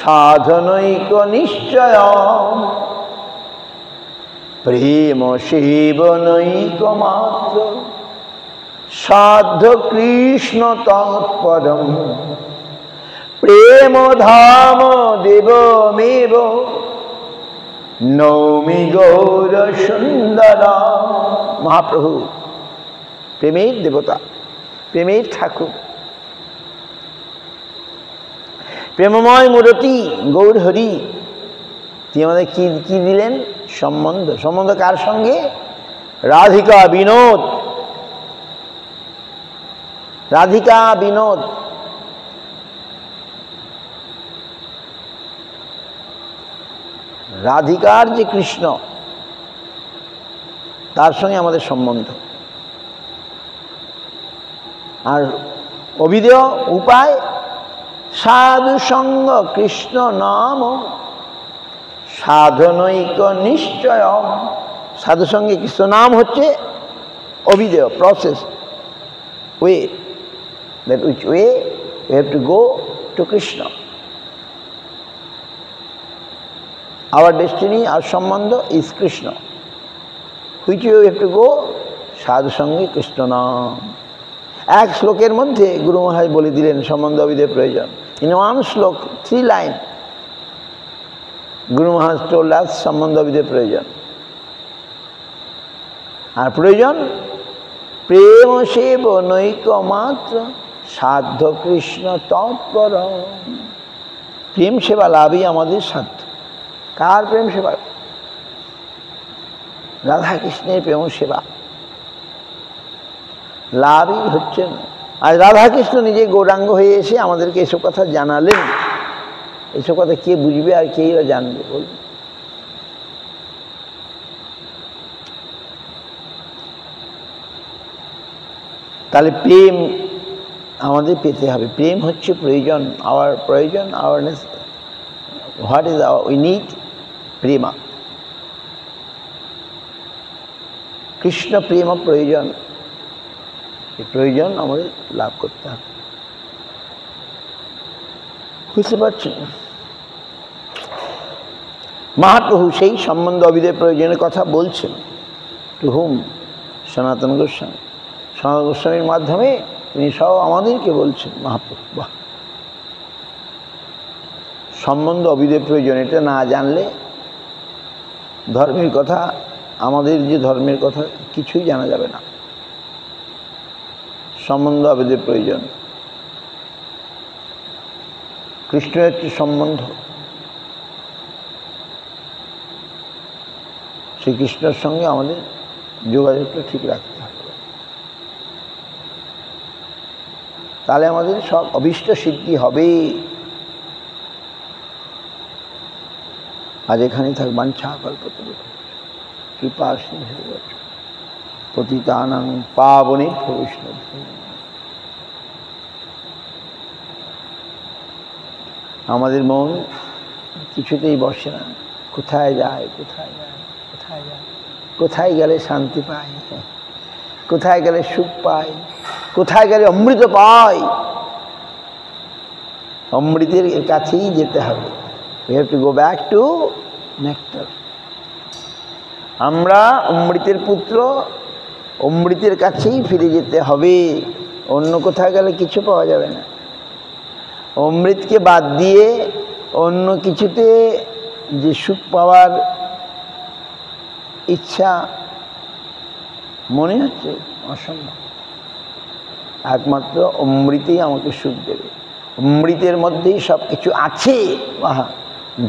সাধনৈক নিশ্চয় প্রেম সেবনৈক মাত্র সাধ্য কৃষ্ণ তৎপরম প্রেম ধাম দেবমেব নৌমি গৌর সুন্দর। মহাপ্রভু প্রেমের দেবতা, প্রেমের ঠাকুর, প্রেমময় মূরতি গৌর হরি। তিনি আমাদের কি দিলেন? সম্বন্ধ। সম্বন্ধ কার সঙ্গে? রাধিকা বিনোদ। রাধিকা বিনোদ। রাধিকার যে কৃষ্ণ, তার সঙ্গে আমাদের সম্বন্ধ। আর অভিধেয় উপায় সাধু সঙ্গ কৃষ্ণ নাম সাধনৈক নিশ্চয়। সাধু সঙ্গে কৃষ্ণ নাম হচ্ছে অভিধেয়, process, way, that which way we have to go to Krishna. Our destiny, our sambandha is Krishna. Which way we have to go? সাধু সঙ্গে কৃষ্ণ নাম। এক শ্লোকের মধ্যে গুরু মহারাজ বলে দিলেন সম্বন্ধ অভিধেয় প্রয়োজন। In one শ্লোক, 3 lines, Guru Maharaj told us সম্বন্ধ অভিধেয় প্রয়োজন। আর প্রয়োজন প্রেম সেবনৈক মাত্র সাধ্য কৃষ্ণ তৎপর। প্রেম সেবা লাভই আমাদের সাধ্য। কার প্রেম সেবা? রাধা কৃষ্ণের প্রেম সেবা লাভই হচ্ছে না। আর রাধা কৃষ্ণ নিজে গৌরাঙ্গ হয়ে এসে আমাদেরকে এসব কথা জানালেন। এসব কথা কে বুঝবে আর কেই বা জানবে? বলুন। তাহলে প্রেম আমাদের পেতে হবে। প্রেম হচ্ছে প্রয়োজন, আওয়ার প্রয়োজন, awareness. What is our? We need prema. Krishna প্রেম প্রয়োজন। এই প্রয়োজন আমাদের লাভ করতে হবে। বুঝতে পারছেন? মহাপ্রভু সেই সম্বন্ধ অভিধেয় প্রয়োজনের কথা বলছেন। টু হুম? সনাতন গোস্বামী। সনাতন গোস্বামীর মাধ্যমে তিনি সব আমাদেরকে বলছেন। মহাপ্রভু বাহ! সম্বন্ধ অভিধেয় প্রয়োজন, এটা না জানলে ধর্মের কথা, আমাদের যে ধর্মের কথা কিছুই জানা যাবে না। সম্বন্ধ অভিধেয় প্রয়োজন। কৃষ্ণ হচ্ছে সম্বন্ধ। শ্রীকৃষ্ণের সঙ্গে আমাদের যোগাযোগটা ঠিক রাখতে হবে। তাহলে আমাদের সব অভীষ্ট সিদ্ধি হবে। আজ এখানেই থাক। বাঞ্ছা কল্পতরু কৃপা সিন্ধু পতিতানাং পাবনেভ্যো বৈষ্ণবেভ্যো। আমাদের মন কিছুতেই বসে না। কোথায় যায়, কোথায় যায়, কোথায় যায়? কোথায় গেলে শান্তি পাই, কোথায় গেলে সুখ পাই, কোথায় গেলে অমৃত পাই? অমৃতের কাছেই যেতে হবে। We have to go back to nectar. আমরা অমৃতের পুত্র, অমৃতের কাছেই ফিরে যেতে হবে। অন্য কোথায় গেলে কিছু পাওয়া যাবে না। অমৃতকে বাদ দিয়ে অন্য কিছুতে যে সুখ পাওয়ার ইচ্ছা মনে হচ্ছে অসম্ভব। একমাত্র অমৃতেই আমাকে সুখ দেবে। অমৃতের মধ্যেই সব কিছু আছে।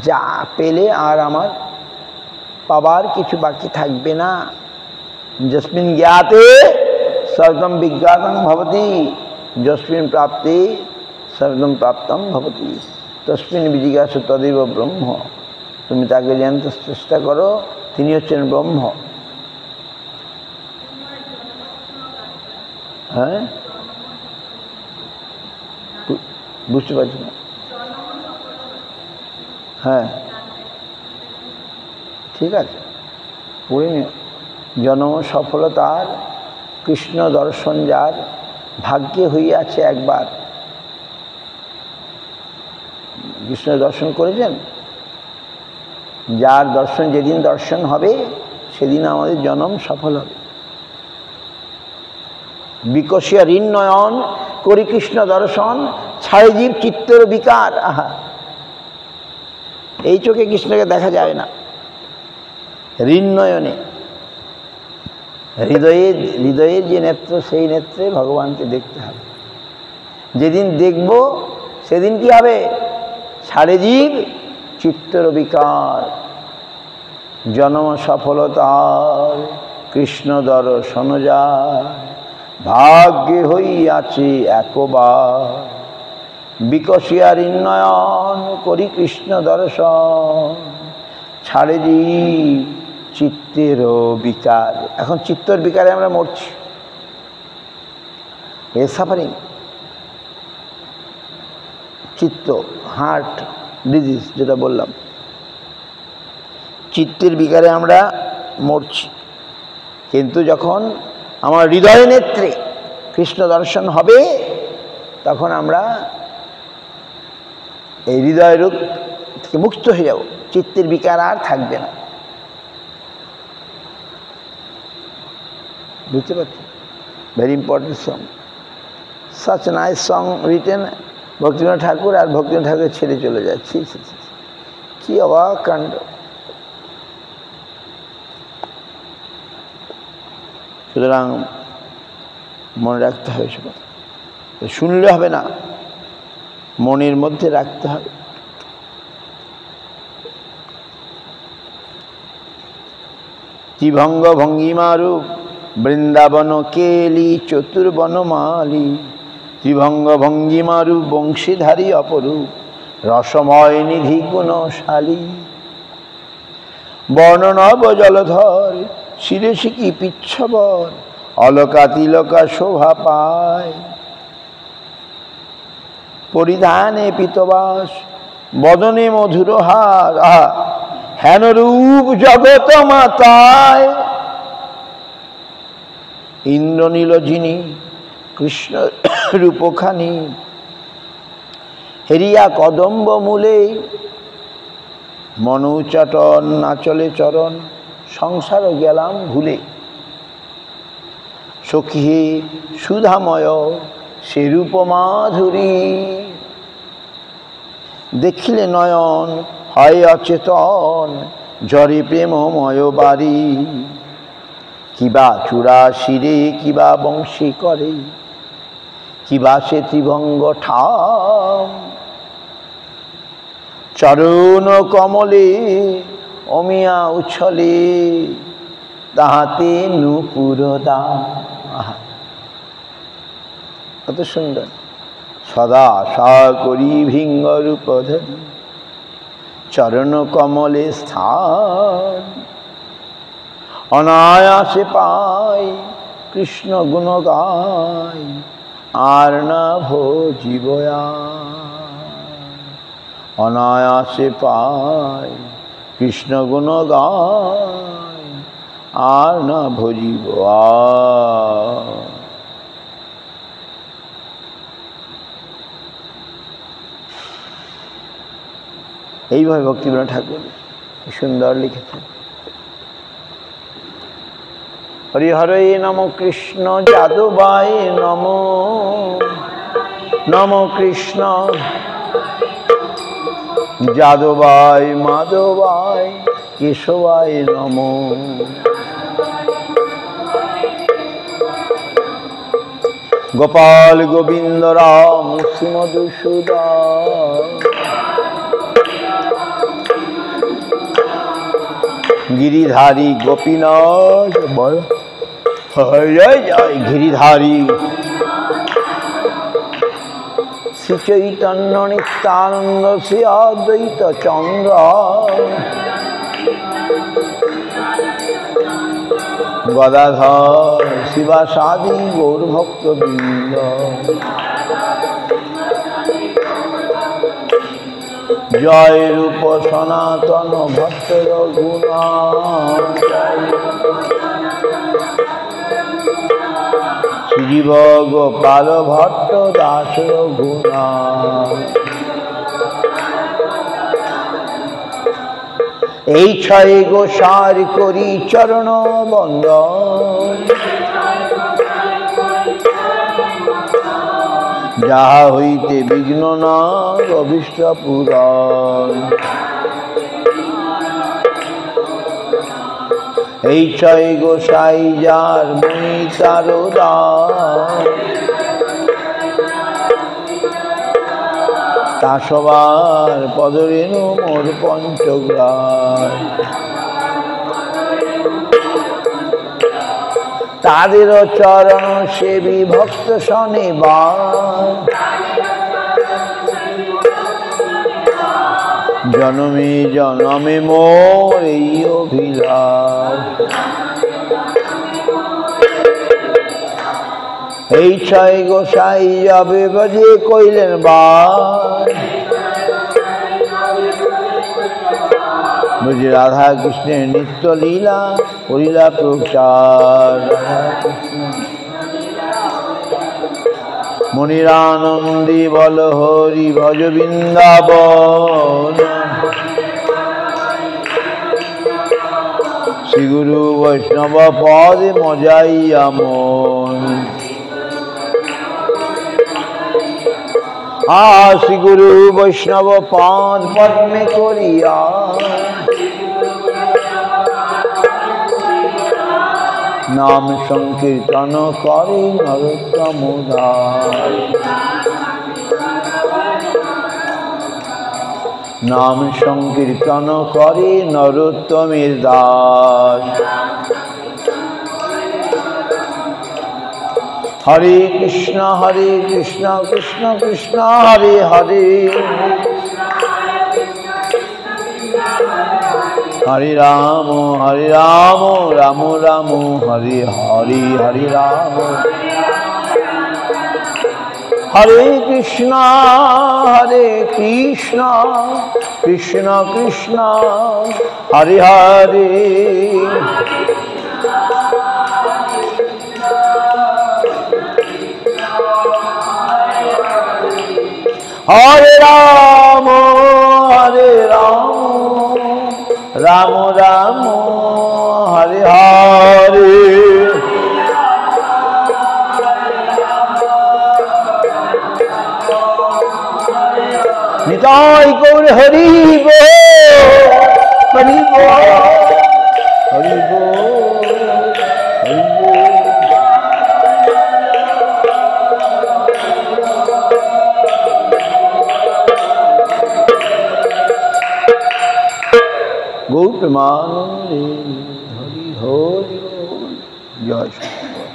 যা পেলে আর আমার পাবার কিছু বাকি থাকবে না। যস্মিন জ্ঞাতে সর্বম বিজ্ঞাতং ভবতি, যস্মিন প্রাপ্তে সর্বম প্রাপ্তং ভবতি, তস্মিন বিজিজ্ঞাসু তদেব ব্রহ্ম। তুমি তাকে জানতে চেষ্টা করো, তিনি হচ্ছেন ব্রহ্ম। হ্যাঁ, বুঝতে পারছি না। হ্যাঁ, ঠিক আছে, পড়ে নিও। জন্ম সফলতার কৃষ্ণ দর্শন যার, ভাগ্যে হইয়াছে একবার। কৃষ্ণ দর্শন করেছেন? যার দর্শন যেদিন দর্শন হবে সেদিন আমাদের জন্ম সফল হবে। বিকশিয়া ঋণ নয়ন করি কৃষ্ণ দর্শন, ছাড়ে জীব চিত্তর বিকার। আহা, এই চোখে কৃষ্ণকে দেখা যাবে না, ঋণ নয়নে হৃদয়ের যে নেত্র, সেই নেত্রে ভগবানকে দেখতে হবে। যেদিন দেখব সেদিন কি হবে? ছাড়ে জীব চিত্তর বিকার, জন্ম সফলতার কৃষ্ণ দর্শন যায়, ভাগ্যে হইয়াছে একবার। বিকশিয়া ঋণ নয়ন করি কৃষ্ণ দর্শন, ছাড়ে জীব চিত্তের বিকার। এখন চিত্তর বিকারে আমরা মরছি, এ সাফারিং, চিত্ত, হার্ট ডিজিজ যেটা বললাম, চিত্তের বিকারে আমরা মরছি। কিন্তু যখন আমার হৃদয় নেত্রে কৃষ্ণ দর্শন হবে, তখন আমরা এই হৃদয় রূপ থেকে মুক্ত হয়ে যাব, চিত্তের বিকার আর থাকবে না। বুঝতে পারছি? Very important song, such nice song written Bhaktivinod Thakur, আর ভক্তিবিনোদ ঠাকুর ছেড়ে চলে যাচ্ছি। কি অবাক কাণ্ড! সুতরাং মনে রাখতে হবে সব, শুনলে হবে না, মনের মধ্যে রাখতে হবে। ত্রিভঙ্গ ভঙ্গিমারূপ বৃন্দাবন কেলি চতুর্বন মালি, ত্রিভঙ্গ ভঙ্গিমারূপ বংশীধারী অপরূপ রসময় নিধি গুণশালী। বর্ণনব জলধর শিরে শিকি পিচ্ছবর, অলকা তিলকা শোভা পায়। পরিধানে পিতবাস বদনে মধুর হার, আহা হেন রূপ জগত মাতায়। ইন্দ্রনীল যিনি কৃষ্ণ রূপখানি, হেরিয়া কদম্ব মূলে মনৌচাটন নাচলে চরণ, সংসার গেলাম ভুলে। সখী সুধাময় সে রূপ মাধুরী, দেখিলে নয়ন হয় অচেতন, জরে প্রেমময় বাড়ি। কিবা চূড়া শিরে কিবা বংশী করে, কিবা সে ত্রিভঙ্গ ঠাম। চরণ কমলে অমিয়া উছলে, তাহাতে নূপুর দাম। আহা, কত সুন্দর! সদা সা করি ভিঙ্গ রূপ ধরি, চরণ কমলে স্থান। অনায়াসে পাই কৃষ্ণ গুণ গাই, আর না ভজিবয়া। অনায়াসে পাই কৃষ্ণ গুণ গাই, আর না ভজিব। এইভাবে ভক্তিবিনোদ ঠাকুর সুন্দর লিখেছেন। হরি হরে নম কৃষ্ণ যাদবায় নম, নম কৃষ্ণ যাদবায় মাধবায় কেশবায় নম। গোপাল গোবিন্দ রাম শ্রীমধুসূদন, গিরিধারী গোপীনাথ বল জয় জয়। গিরিধারী শ্রী চৈতন্য নিত্যানন্দ শ্রী অদ্বৈত চন্দ্র, গদাধর শিবাসাদি গৌর ভক্তবৃন্দ। জয় রূপ সনাতন ভক্ত রঘুনা, শ্রীজীব গোপাল ভট্ট দাস রঘুনা। এই ছয় গোসার করি চরণ বন্দন, যাহা হইতে বিঘ্ন না অভীষ্ট পূরণ। এই ছয় গোসাই যার মুনি তার দান, তা সবার পদরেণু মোর পঞ্চগ্রাণ। তাদের চরণ সেবী ভক্ত শনিবার, জনমে জনমে মোর এই অভিলাষ। এই ছয় গোসাই যাবে বাজে কইলেন বার, বুঝি রাধা কৃষ্ণের নিত্য লীলা করিলা প্রচার। মনিরানন্দী বল হরি ভজ বৃন্দাবন, শ্রী গুরু বৈষ্ণব পদে মজাইয়া মন। শ্রী গুরু বৈষ্ণব পাদ পদ্মে করিয়া, নাম সংকীর্তন করে নরোত্তম দাস। নাম সংকীর্তন করে নরোত্তমের দাস। হরে কৃষ্ণ কৃষ্ণ কৃষ্ণ হরে হরে, হরে রাম রাম রাম হরে হরে, হরে রাম। হরে কৃষ্ণ কৃষ্ণ কৃষ্ণ হরে হরে, হরে রাম রাম রাম হরে হরে। নিতাই গৌর হরি বল, হরি বল, হরি বল, হরি বল। গৌর প্রেমানন্দে হরি হরি বল। জয় শঙ্কর।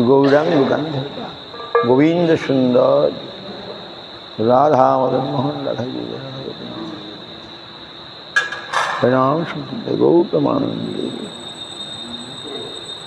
গৌরাঙ্গ গান্ধর্বা গোবিন্দ সুন্দর, রাধা মদন মোহন রাধা প্রণাম। গৌর প্রেমানন্দে।